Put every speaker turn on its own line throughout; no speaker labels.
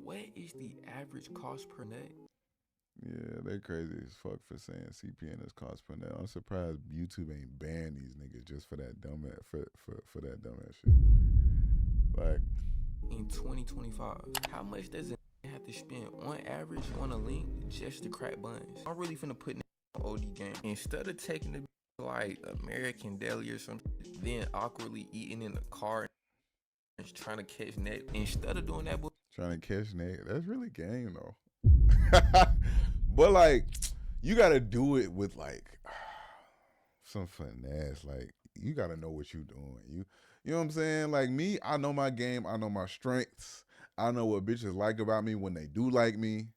What is the average cost per nut?
Yeah, they crazy as fuck for saying CPN is cost per net. I'm surprised YouTube ain't banned these niggas just for that dumbass for that dumbass shit. Like
In 2025, how much does it have to spend on average on a link just to crack buns? I'm really finna put in OD game. Instead of taking the like American Deli or something, then awkwardly eating in the car and trying to catch net. Instead of doing that,
trying to catch net, that's really game though. But like, you gotta do it with like some finesse. Like, you gotta know what you doing. You know what I'm saying? Like me, I know my game. I know my strengths. I know what bitches like about me when they do like me.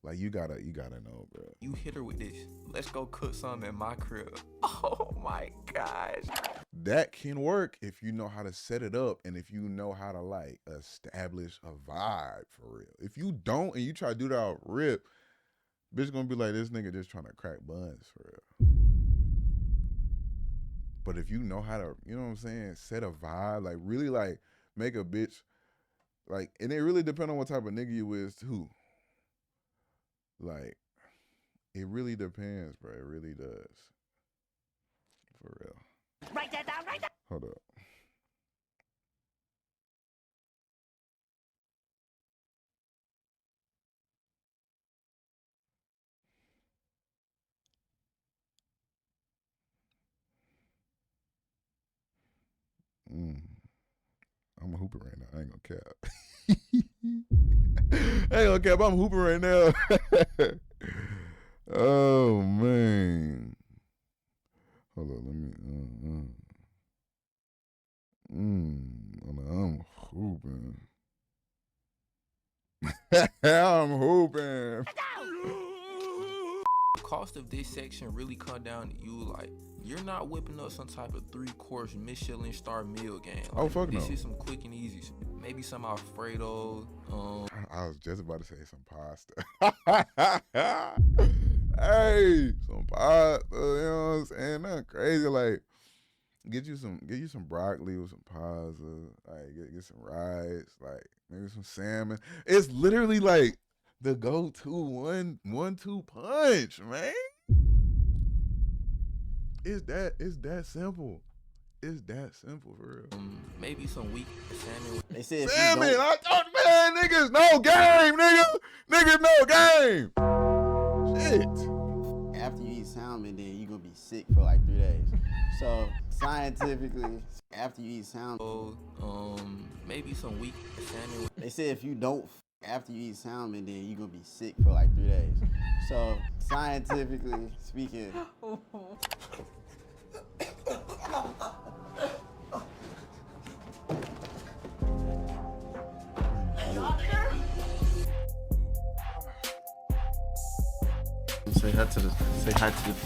Like you gotta know, bro.
you hit her with this. Let's go cook something in my crib. Oh my gosh.
That can work if you know how to set it up and if you know how to like establish a vibe for real. If you don't and you try to do that out rip, bitch gonna be like, this nigga just trying to crack buns for real. But if you know how to, you know what I'm saying, set a vibe, like really like make a bitch like, and it really depends on what type of nigga you is too. Like, it really depends, bro. It really does. For real.
Write that down, write that.
Hold up. I'm hooping right now. I ain't gonna cap. I ain't gonna cap. I'm hooping right now. Oh man. Hold on. Let me. I'm hooping. I'm hooping.
The cost of this section really come down to you. Like, you're not whipping up some type of 3-course Michelin star meal game. Like,
Oh fuck no.
This is some quick and easy. Maybe some Alfredo.
I was just about to say some pasta. Hey, some pasta. You know what I'm saying? Nothing crazy. Like, get you some broccoli with some pasta. Like, get some rice. Like, maybe some salmon. It's literally like the go-to 1-2 punch, man. It's that simple. It's that simple for real.
Maybe some weak salmon.
They said
Salmon, I thought, man, niggas no game, nigga. Niggas no game. Shit.
after you eat salmon, then you're gonna be sick for like 3 days. So scientifically, after you eat salmon,
maybe some weak salmon.
they say if you don't after you eat salmon, then you're gonna be sick for like 3 days. So scientifically speaking. Say hi to the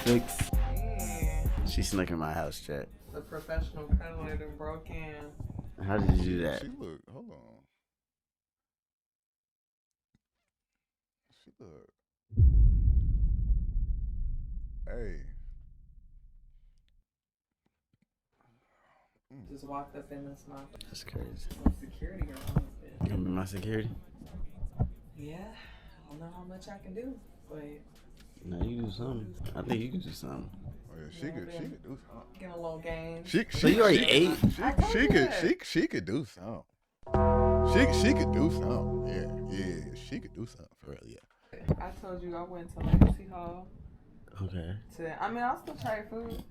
fix.
Yeah.
She snuck in my house chat.
The professional cuddler that broke in.
How did you do that?
She look, hold on. She look. Hey.
Just walked up in this mouth.
That's crazy.
Security around this
You gonna be my security?
Yeah. I don't know how much I can do, but
No, you do something. I think you can do something.
Oh yeah, she could do something.
get a little game.
So you already ate?
She could do something. She could do something. Yeah, she could do something for real. Yeah.
I told you I went to Legacy Hall.
Okay.
I'll still try your food.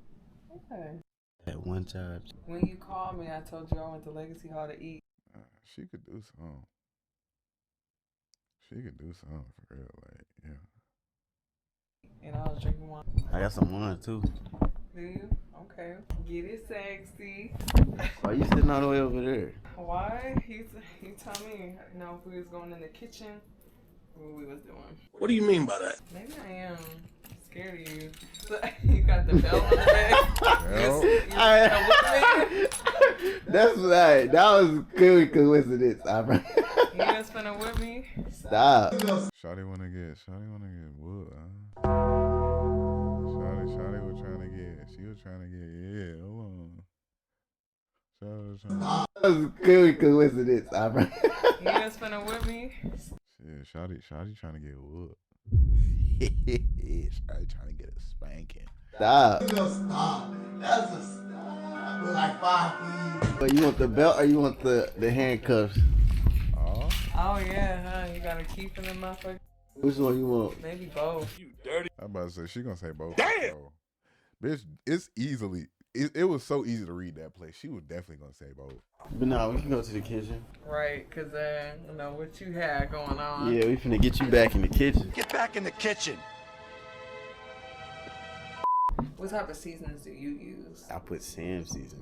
Okay.
At one time.
When you called me, I told you I went to Legacy Hall to eat.
She could do something. She could do something for real. Like, yeah.
And I was drinking wine.
I got some wine too.
Do you? Okay. Get it sexy.
Why you sitting all the way over there?
Why? He told me, if we was going in the kitchen, what we was doing.
What do you mean by that?
Maybe I am scared of you. You got the bell on the back.
That's right. That was good coincidence.
You just finna whip me?
Stop.
Shawty wanna get wood, huh? Shawty was trying to get, yeah, hold on. Shawty was trying to
That was good coincidence.
You just finna whip me?
Shawty trying to get whooped. Shawty trying to get a spanking.
Stop.
Stop. That's a stop. We're like 5 feet.
But you want the belt or you want the handcuffs?
Oh,
Oh yeah, huh? You gotta keep them motherfuckers.
Which one you want?
Maybe both.
I'm about to say she gonna say both. Damn, bitch, it's easily. It was so easy to read that place. She was definitely gonna say both.
But nah, we can go to the kitchen.
Right, cause you know what you had going on.
Yeah, we finna get you back in the kitchen.
Get back in the kitchen.
What type of seasonings do you use?
I put Sam season.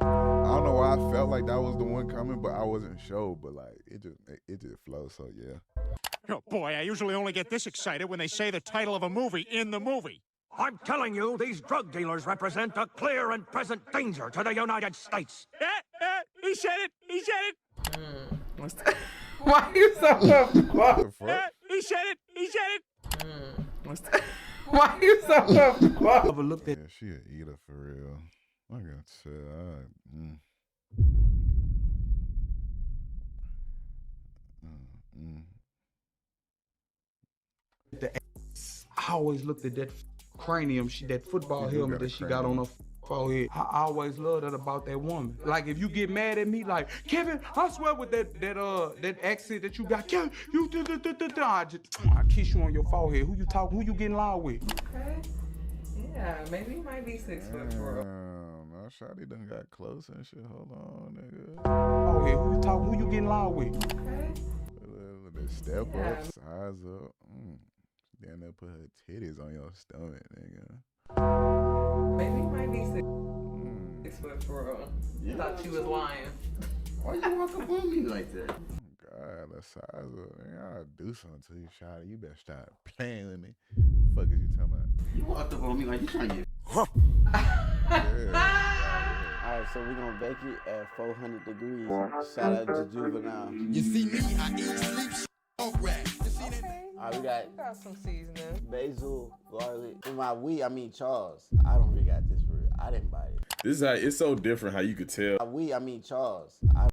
I don't know why I felt like that was the one coming, but I wasn't sure. But like it just flows. So yeah.
Oh boy, I usually only get this excited when they say the title of a movie in the movie.
I'm telling you, these drug dealers represent a clear and present danger to the United States.
He said it! He said it!
What's that? Why you so
What the fuck?
He said it! He said it!
What's that? Why you so
Overlooked
Yeah, she an eater for real. I got to.
I always looked at that cranium, that football
You do
helmet
got a
that she got on her forehead. I always loved that about that woman. Like if you get mad at me, like Kevin, I swear with that accent that you got, Kevin, you I kiss you on your forehead. Who you talking? Who you getting loud with?
Okay. Yeah, maybe he might be 6 foot for real.
No, Shawty done got close and shit. Hold on, nigga.
Forehead. Who you talking? Who you getting loud with?
Okay.
They step
Yeah.
up, size up. Then they put her titties on your stomach, nigga.
Maybe he might be 6 foot for real.
Yeah.
Thought you was lying.
Why you walk up on me like that?
God, the size of it. I'll do something to you, Shawty. You better stop playing with me. Fuck is you talking about?
You walked up on me like you trying to get.
Yeah.
Alright, so we're gonna bake it at 400 degrees. Shout out to Juvenile.
You see me, I eat, sleep, alright. You see that?
Okay.
Alright, we
You got some seasoning.
basil, garlic. And by we, I mean Charles. I don't really got this for real. I didn't buy it.
This is how it's so different how you could tell.
By we, I mean Charles. I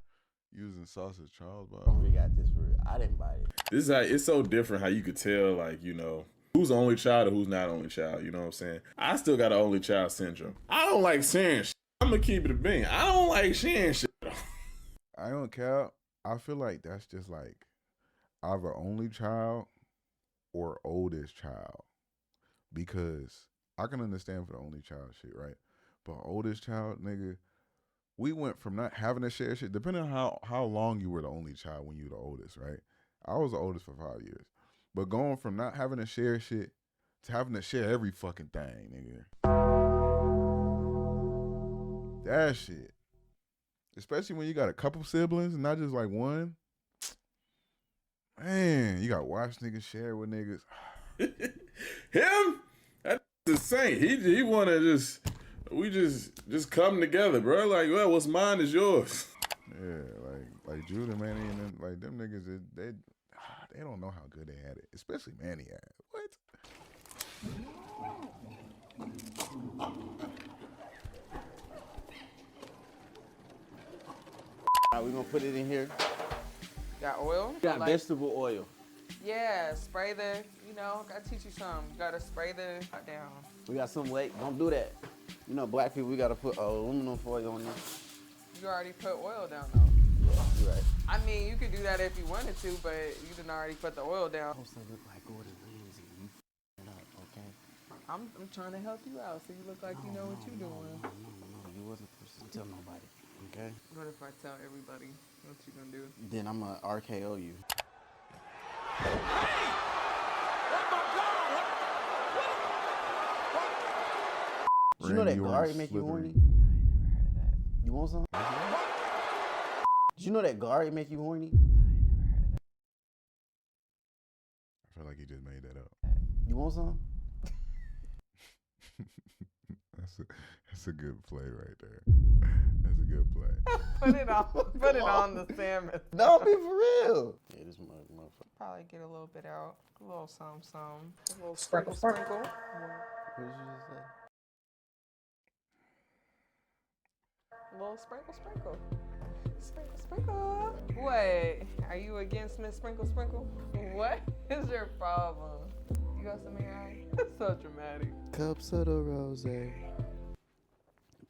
Using sausage, Charles,
don't
but
really got this for real. I didn't buy it.
This is how it's so different how you could tell, like, you know, who's the only child or who's not only child. You know what I'm saying? I still got an only child syndrome. I don't like sharing shit. I'm gonna keep it a bean. I don't like sharing shit.
I don't care. I feel like that's just like either only child or oldest child, because I can understand for the only child shit, right? But oldest child, nigga, we went from not having to share shit, depending on how long you were the only child when you were the oldest, right? I was the oldest for 5 years. But going from not having to share shit to having to share every fucking thing, nigga. That shit. Especially when you got a couple siblings and not just like one. Man, you got to watch niggas share with niggas.
Him? That's the saint. He wanna we just come together, bro. Like, well, what's mine is yours.
Yeah, like Judah, Manny, and them, like them niggas, they don't know how good they had it. Especially Manny had it. What?
Alright, we're gonna put it in here.
Got oil?
We got
Like-
vegetable oil.
Yeah, spray the, you know, gotta teach you something. You gotta spray the down.
We got some weight. Don't do that. You know, black people, we gotta put aluminum foil on this.
You already put oil down though.
Yeah, you're right.
I mean, you could do that if you wanted to, but you didn't already put the oil down.
Supposed to look like Gordon Ramsay. You it up, okay?
I'm trying to help you out so you look like you know what you're doing.
No, you wasn't supposed to tell nobody, okay?
What if I tell everybody what you gonna do?
Then I'm gonna RKO you. Did you know that
Randy Orton
Gary make you
slithery.
horny? You want some? Did you know that Gary make you horny?
I feel like he just made that up.
You want some?
That's a good play right there. That's a good play.
Put it on the salmon.
No, be for real. Yeah, this motherfucker.
Probably get a little bit out. A little some. A little sprinkle.
What did you just say?
A little sprinkle. Sprinkle. What? Are you against Miss Sprinkle Sprinkle? What is your problem? You got some hair? That's so dramatic.
Cups of the rose.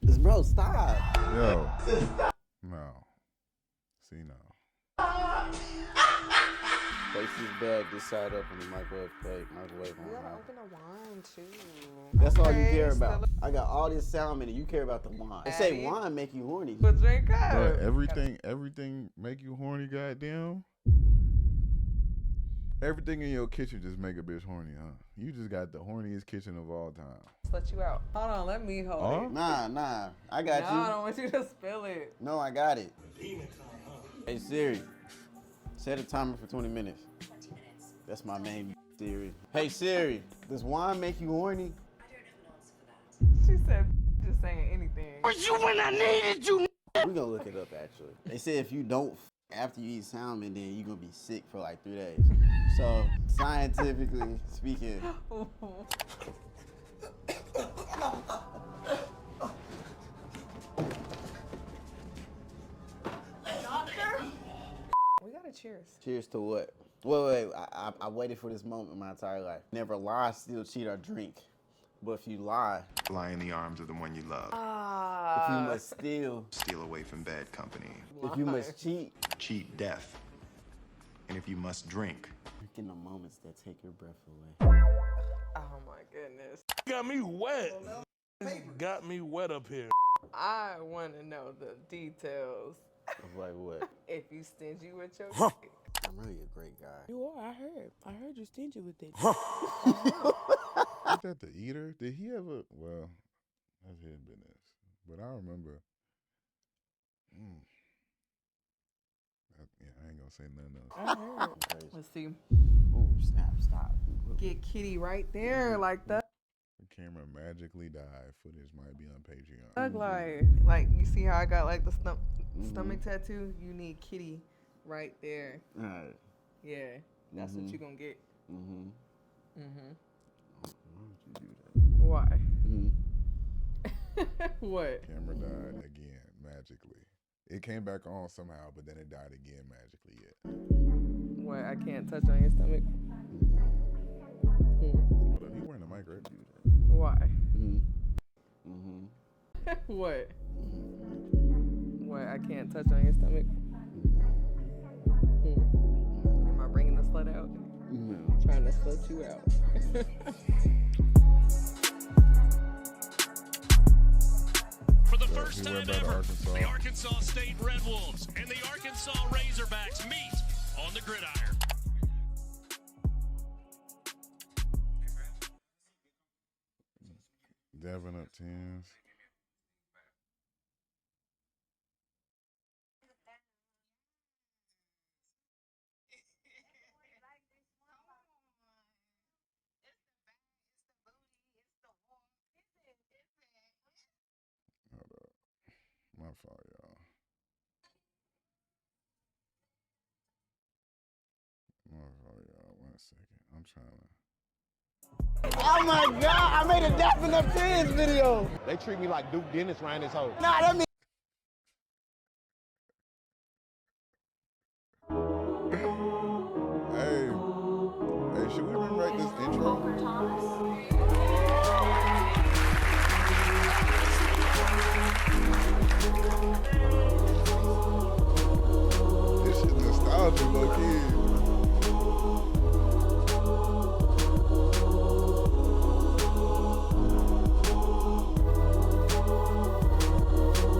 This bro, stop.
Yo. No. See now.
Place this bag this side up in the microwave plate. Microwave on
You gotta
high.
open the wine too.
That's all you
Okay,
care about.
still-
I got all this salmon and you care about the wine. They say
Daddy.
wine make you horny.
But drink up.
Bruh, everything make you horny, goddamn. Everything in your kitchen just make a bitch horny, huh? You just got the horniest kitchen of all time.
Let you out. Hold on, let me hold
Huh?
it.
Nah. I got
No,
you.
I don't want you to spill it.
No, I got it. Hey Siri, set a timer for 20 minutes. That's my main Siri. Hey Siri, does wine make you horny?
She said just saying anything.
We gonna look it up actually. They say if you don't after you eat salmon, then you gonna be sick for like 3 days. So scientifically speaking,
We gotta cheers.
cheers to what? Wait. I waited for this moment my entire life. Never lie, steal, cheat, or drink. But if you lie,
Lie in the arms of the one you love.
if you must steal,
Steal away from bad company.
if you must cheat,
Cheat death. And if you must drink,
drink in the moments that take your breath away.
Oh my goodness.
Got me wet. Got me wet up here.
I want to know the details.
Like what?
If you stingy with your
Huh.
dick.
I'm really a great guy.
You are, I heard you're stingy with it.
Is that the eater? Did he ever? Well, that's his business. But I remember. I ain't gonna say nothing else.
I heard.
Let's see.
Ooh, snap, stop.
Get Kitty right there like that.
The camera magically died. Footage might be on Patreon.
Like you see how I got like the stomach tattoo? You need Kitty right there.
All right.
Yeah, that's what you gonna get.
Mm-hmm.
Mm-hmm.
Why would you do that?
Why?
Mm-hmm.
What?
Camera died again magically. It came back on somehow, but then it died again magically. Yeah.
What? I can't touch on your stomach.
Hold up, you wearing a mic, right?
Why?
Mm-hmm. Mm-hmm.
What? What? I can't touch on your stomach. Am I bringing the slut out?
No.
Trying to slut you out.
For the
So
first
he
time
went back to
ever,
Arkansas.
the Arkansas State Red Wolves and the Arkansas Razorbacks meet on the gridiron.
Devin up 10s. Hold up. My fault, y'all. My fault, y'all. 1 second. I'm trying to.
Oh my God! I made a Dapping Up 10s video.
They treat me like Duke Dennis around this hoe.
Nah, that means.
Hey, should we rewrite this intro? This shit nostalgic, low key.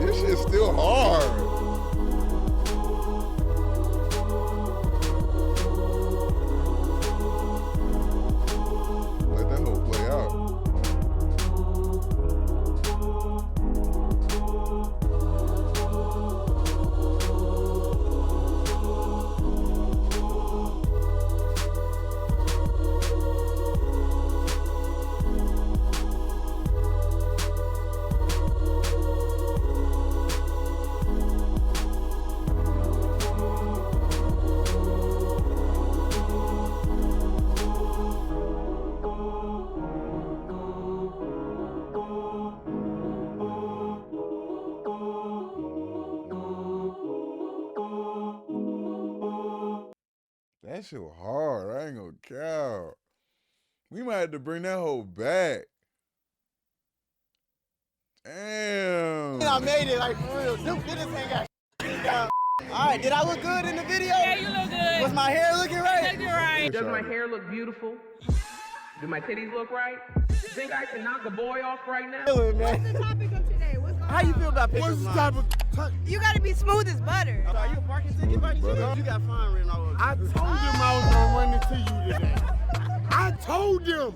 This shit's still hard. Let that whole play out. That shit was hard. I ain't gonna count. We might have to bring that whole back. Damn.
I made it like for real. Duke did this thing got all right, did I look good in the video?
Yeah, you look good.
Was my hair looking right?
Looking right.
Does my hair look beautiful? Do my titties look right? Think I can knock a boy off right now?
What's
the topic of today?
How you feel about pickup lines?
What's the topic? You gotta be smooth as butter.
Are you a parking ticket buddy? You got fine written all over.
I told them I was gonna run into you today. I told them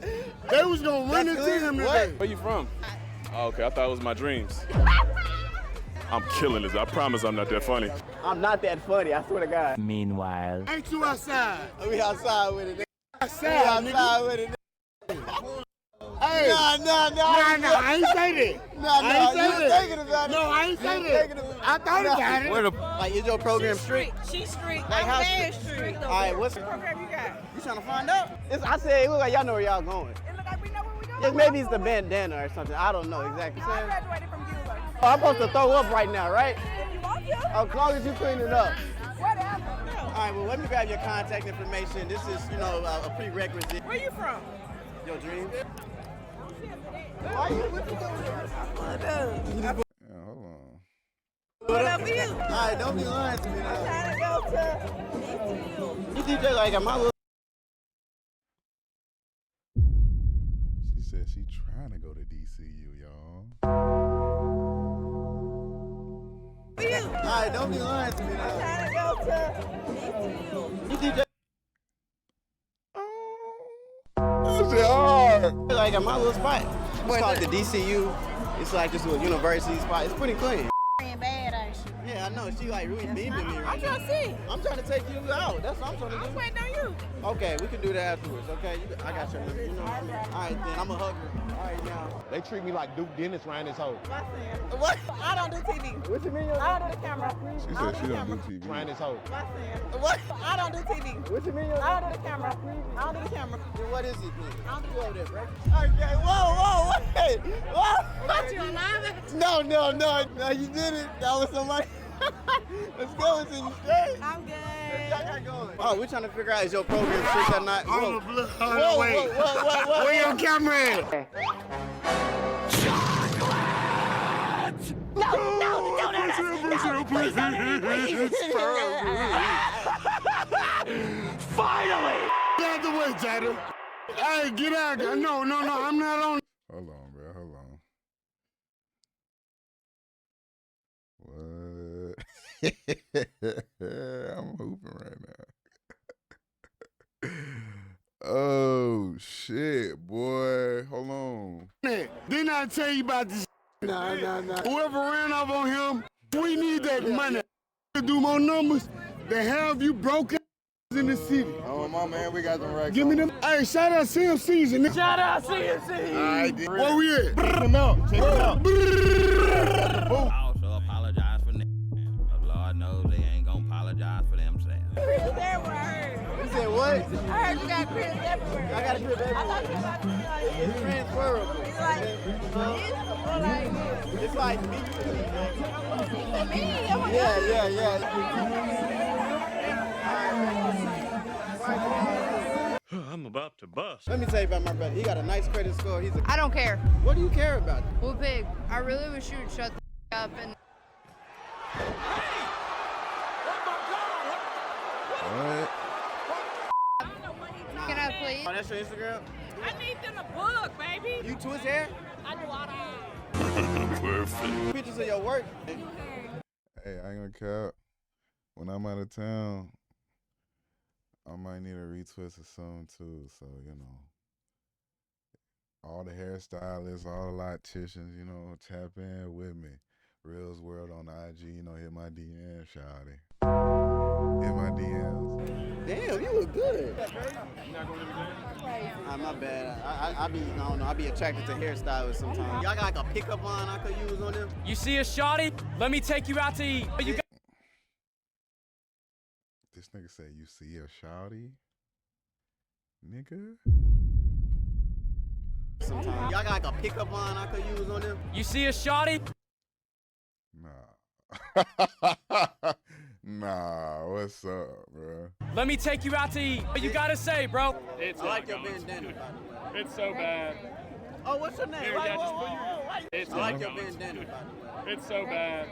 they was gonna run into him today.
Where you from? Oh, okay, I thought it was my dreams. I'm killing this. I promise I'm not that funny.
I'm not that funny, I swear to God.
Meanwhile, ain't you outside?
We outside with it.
Outside,
We outside with it.
Hey,
Nah,
I ain't say that.
Nah, you was thinking about it.
No, I ain't say that. I thought about it.
Like, is your program strict?
She's strict.
Like, how
I'm
strict?
strict.
All right, what's the
program you got?
You trying to find out? I said it look like y'all know where y'all going.
It look like we know where we going.
Yeah, maybe it's the bandana or something. I don't know exactly.
I graduated from you.
Oh, I'm supposed to throw up right now, right?
If you want to.
As long as you clean it up.
Whatever.
All right, well, let me grab your contact information. This is, you know, a prerequisite.
Where you from?
Your dream?
Why you? What you doing?
Yeah, hold on.
What up for you?
All right, don't be lying to me now.
I'm trying to go to
You DJ like at my little.
She said she trying to go to DCU, y'all.
All right, don't be lying to me
I'm
now.
trying to go to
You DJ
That shit hard.
like at my little spot. It's called the DCU. It's like this little university spot. It's pretty clean.
bad, ain't she?
Yeah, I know. She like really beaming me right
I'm trying to see.
I'm trying to take you out. That's what I'm trying to do.
I'm waiting on you.
Okay, we can do that afterwards. Okay, I got your number. You know what I mean? All right, then I'm a hugger. All right, now.
They treat me like Duke Dennis around this hoe.
What?
I don't do TV.
What you mean?
I don't do the camera.
She said she don't do TV.
Around this hoe.
What?
I don't do TV.
What you mean?
I don't do the camera. I don't do the camera.
Then what is it then?
I don't do
You over there, bro. Okay, whoa, wait. Whoa.
What, you alive?
No, you did it. That was somebody. Let's go. It's in the straight.
I'm good.
Oh, we're trying to figure out is your program strict or not.
I'm a blood.
Whoa,
Wait.
whoa.
Where your camera at?
Finally!
Get out the way, Jada. Hey, get out. No, I'm not on.
Hold on, bro. Hold on. What? I'm hooping right now. Oh shit, boy. Hold on.
Didn't I tell you about this? Nah. Whoever ran up on him, we need that money to do more numbers. They have you broken in the city.
Oh, my man, we got them right.
Give me them. Hey, shout out CMCs.
Shout out CNC.
All right, where we at?
Check them out.
I also apologize for them. But Lord knows they ain't gonna apologize for themselves.
Chris everywhere, I heard.
You said what?
I heard you got Chris everywhere.
I got a grip everywhere.
I thought you was about to be like,
It's transferable.
it's like,
It's like me.
me.
I'm about to bust.
Let me tell you about my brother. He got a nice credit score.
I don't care.
What do you care about?
Well, big. I really wish you would shut the up and.
What?
Can I please?
Oh, that's your Instagram?
I need them to book, baby.
You twist hair?
I do all that.
Perfect.
Pictures of your work.
Hey, I ain't gonna cap. When I'm out of town, I might need a retwist or something too. So, you know, all the hairstylists, all the locticians, you know, tap in with me. Reels World on IG, you know, hit my DM, shawty. Hit my DMs.
Damn, you look good. My bad. I don't know. I be attracted to hairstylists sometimes. Y'all got like a pickup line I could use on them?
You see a shawty? Let me take you out to eat. You got
This nigga said, you see a shawty? Nigga?
Sometimes. Y'all got like a pickup line I could use on them?
You see a shawty?
Nah. Nah, what's up, bro?
Let me take you out to eat. What you gotta say, bro?
I like your bandana.
It's so bad.
Oh, what's your name?
Here, yeah, just put your-
I like your bandana.
It's so bad.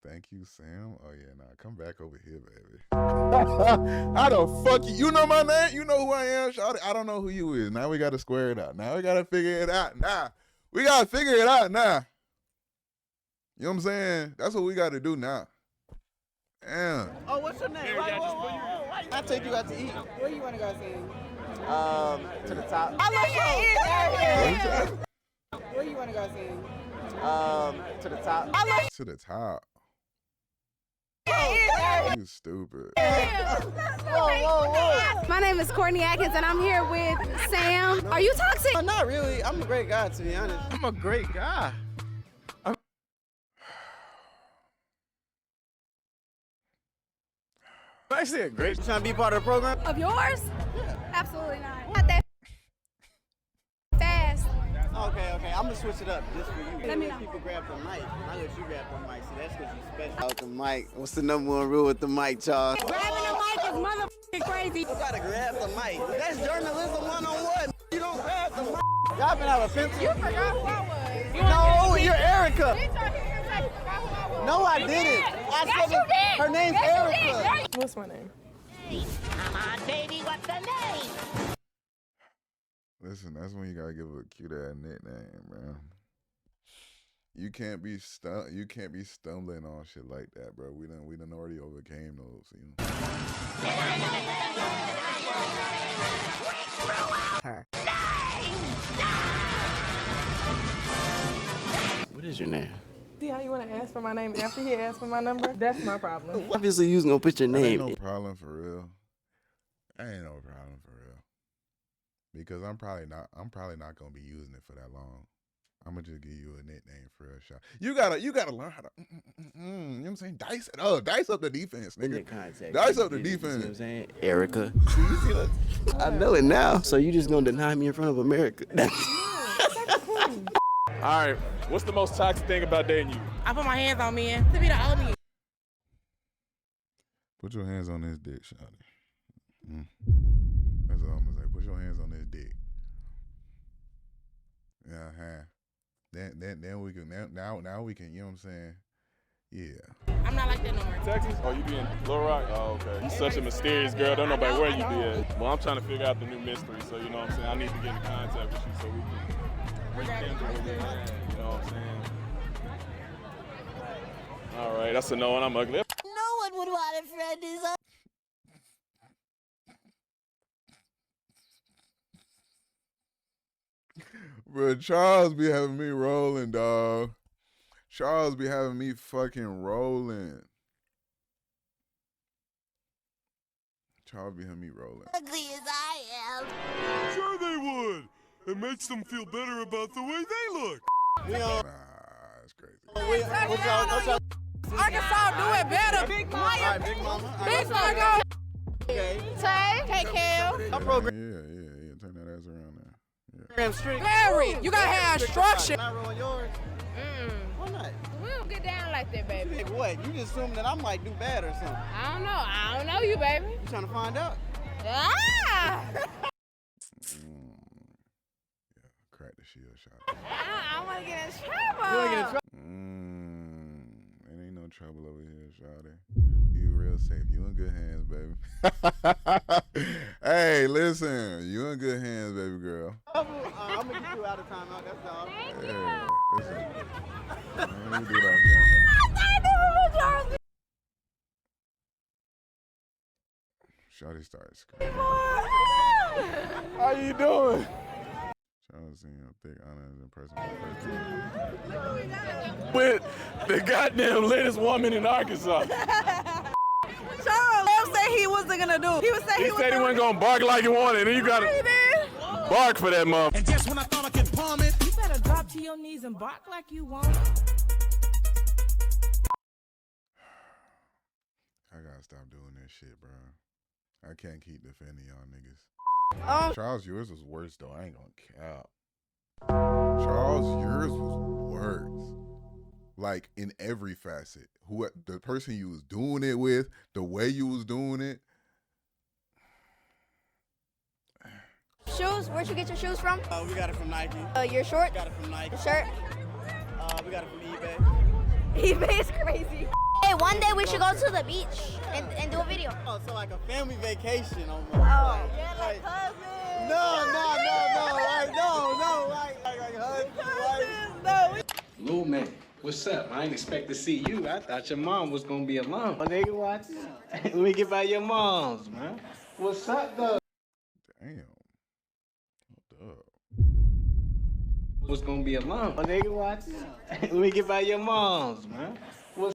Thank you, Sam. Oh yeah, nah, come back over here, baby. How the fuck you know my name? You know who I am, shawty? I don't know who you is. Now we gotta square it out. Now we gotta figure it out. Nah, we gotta figure it out now. You know what I'm saying? That's what we gotta do now. Damn.
Oh, what's your name?
Here, yeah, just put your-
I'll take you out to eat.
Where you want to go see?
To the top.
Where you want to go see?
To the top.
To the top. You stupid.
My name is Courtney Atkins, and I'm here with Sam. Are you toxic?
Not really. I'm a great guy, to be honest. I'm a great guy. Actually, a great. You trying to be part of the program?
Of yours? Yeah. Absolutely not. Not that fast.
Okay. I'm gonna switch it up just for you.
Let me know.
People grab the mic. I let you grab the mic. See, that's because you special. Out the mic. What's the number one rule with the mic, Charles?
Grabbing the mic is motherfucking crazy.
You gotta grab the mic. That's journalism 101. You don't grab the mic. Y'all been have a pencil.
You forgot who I was.
No, you're Erica.
Bitch, I hear you say you forgot who I was.
No, I
You
didn't.
did.
I
Yes,
said
you did.
her name's
Yes, you
Erica.
did.
What's my name?
Come on, baby, what's the name?
Listen, that's when you gotta give a cute ass nickname, bro. You can't be stumbling on shit like that, bro. We done already overcame those, you know.
Her. What is your name?
See how you want to ask for my name after he asked for my number? That's my problem.
Obviously, you was gonna put your
That
name.
ain't no problem for real. That ain't no problem for real. Because I'm probably not gonna be using it for that long. I'm gonna just give you a nickname for a shot. You gotta learn how to, you know what I'm saying? Dice it up, dice up the defense, nigga. Dice up the defense.
You know what I'm saying? Erica. I know it now. So you just gonna deny me in front of America?
All right. What's the most toxic thing about dating you?
I put my hands on men to be the only.
Put your hands on this dick, shawty. That's all I'm gonna say. Put your hands on this dick. Yeah, Then we can now we can, you know what I'm saying? Yeah.
I'm not like that no more.
Texas? Oh, you be in Little Rock? Oh, okay. You such a mysterious girl. Don't know about where you be at. Well, I'm trying to figure out the new mystery, so you know what I'm saying? I need to get in contact with you so we can rekindle what we had. You know what I'm saying? All right, that's a no, and I'm ugly.
No one would want a friend who's ugly.
Bro, Charles be having me rolling, dog. Charles be having me fucking rolling. Charles be having me rolling.
Ugly as I am.
Sure they would. It makes them feel better about the way they look.
Nah, that's crazy.
Arkansas do it better. Big Maya.
Big Mama.
Big Mama.
Okay.
Tay. K-Cal.
Yeah, turn that ass around there.
Larry, you gotta have structure.
Can I roll yours? Why not?
We don't get down like that, baby.
Like what? You just assume that I might do bad or something.
I don't know you, baby.
You trying to find out?
Ah!
Yeah, crack the shield shot.
I want to get in trouble.
You wanna get in trouble?
It ain't no trouble over here, shawty. You real safe. You in good hands, baby. Hey, listen. You in good hands, baby girl.
I'm gonna get you out of timeout. That's all.
Yeah, listen. Let me do that. Shawty started screaming.
How you doing?
Shawty seen a thick, honest, and person.
With the goddamn latest woman in Arkansas.
Charles said he wasn't gonna do it. He
He said he wasn't gonna bark like he wanted, and you gotta bark for that mother.
And just when I thought I could palm it,
You better drop to your knees and bark like you want.
I gotta stop doing this shit, bro. I can't keep defending y'all niggas. Charles, yours was worse though. I ain't gonna cap. Charles, yours was worse. like in every facet. The person you was doing it with, the way you was doing it.
Shoes? Where'd you get your shoes from?
We got it from Nike.
Your short?
Got it from Nike.
Your shirt?
We got it from eBay.
eBay is crazy. Hey, one day we should go to the beach and do a video.
Oh, so like a family vacation almost.
Oh.
Like cousins. No. Like husbands. No.
Little man, what's up? I ain't expect to see you. I thought your mom was gonna be alone. Oh, nigga, watch out. Let me get by your mom's, man. What's up, though?
Damn. What up?
Was gonna be alone. Oh, nigga, watch out. Let me get by your mom's, man. What's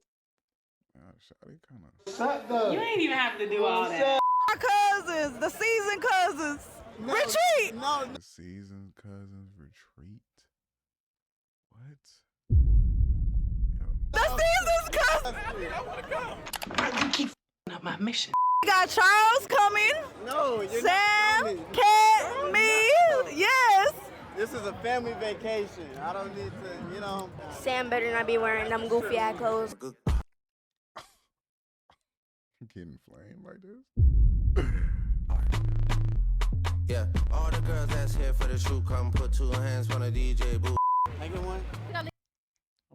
up, though?
You ain't even have to do all that. Our cousins, the seasoned cousins. Retreat.
No.
The season cousins retreat. What?
The seasoned cousins.
I wanna go. Why you keep up my mission?
We got Charles coming.
No, you're
Sam,
not coming.
Kat, me. Yes.
This is a family vacation. I don't need to, you know.
Sam better not be wearing them goofy ass clothes.
Getting flamed like this?
Yeah, all the girls that's here for the shoot, come put 2 hands on the DJ booth.
I get one.
How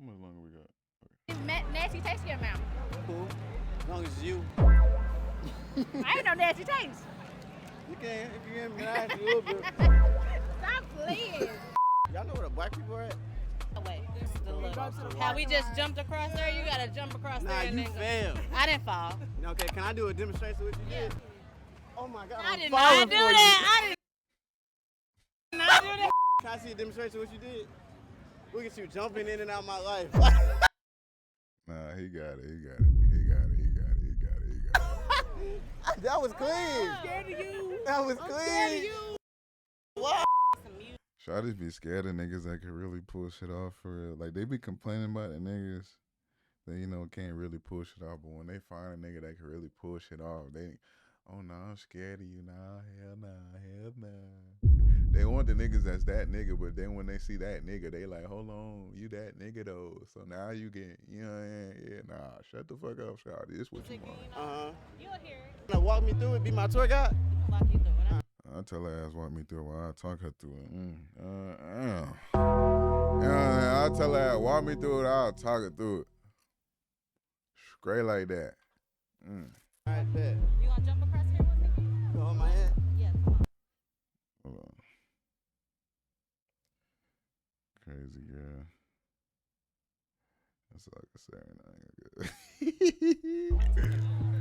much longer we got?
Nasty taste in your mouth.
Cool. As long as you.
I ain't no nasty taste.
You can, if you get me nice a little bit.
Stop playing.
Y'all know where the black people are at?
Wait, this is the little. How we just jumped across there? You gotta jump across
Nah,
there and
you
then go.
failed.
I didn't fall.
Okay, can I do a demonstration of what you did? Oh my God,
I
I'm
did
falling
not do
for you.
that. I did not do that.
Can I see a demonstration of what you did? Look at you jumping in and out of my life.
Nah, he got it.
That was clean.
I'm scared of you.
That was
I'm
clean.
scared of you.
What?
Should I just be scared of niggas that can really pull shit off for real? Like, they be complaining about the niggas that, you know, can't really pull shit off, but when they find a nigga that can really pull shit off, they, oh no, I'm scared of you now. Hell nah. They want the niggas that's that nigga, but then when they see that nigga, they like, hold on, you that nigga though. So now you get, you know what I mean? Yeah, nah, shut the fuck up, shawty. This what you want.
You'll hear it.
Now walk me through it, be my tour guide.
Walk you through it.
I'll tell her ass walk me through it while I talk her through it. I'll tell her ass walk me through it, I'll talk her through it. Straight like that.
All right, bet.
You wanna jump across here with me?
You hold my hand?
Yeah, come on.
Hold on. Crazy girl. That's all I can say right now.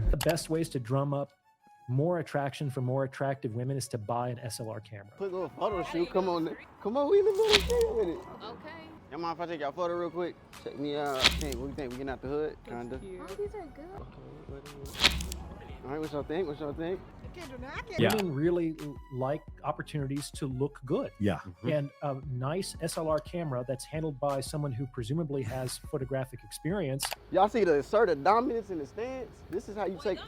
The best ways to drum up more attraction for more attractive women is to buy an SLR camera.
Put a little photo shoot. Come on, we in the middle shoot with it.
Okay.
Y'all mind if I take y'all photo real quick? Check me out. What do you think? We getting out the hood? Kinda.
Oh, these are good.
All right, what y'all think?
Women really like opportunities to look good.
Yeah.
And a nice SLR camera that's handled by someone who presumably has photographic experience.
Y'all see the assertive dominance in the stance? This is how you take.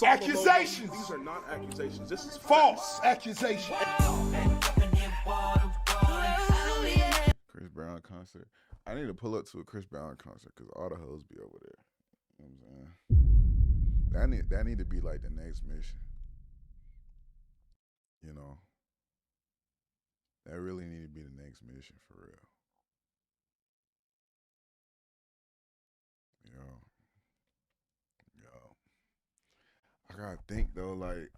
Accusations.
These are not accusations. This is
False accusations.
Chris Brown concert. I need to pull up to a Chris Brown concert because all the hoes be over there. You know what I'm saying? That need to be like the next mission. You know? That really need to be the next mission for real. I gotta think though, like,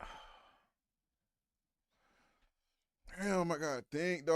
damn, I gotta think though.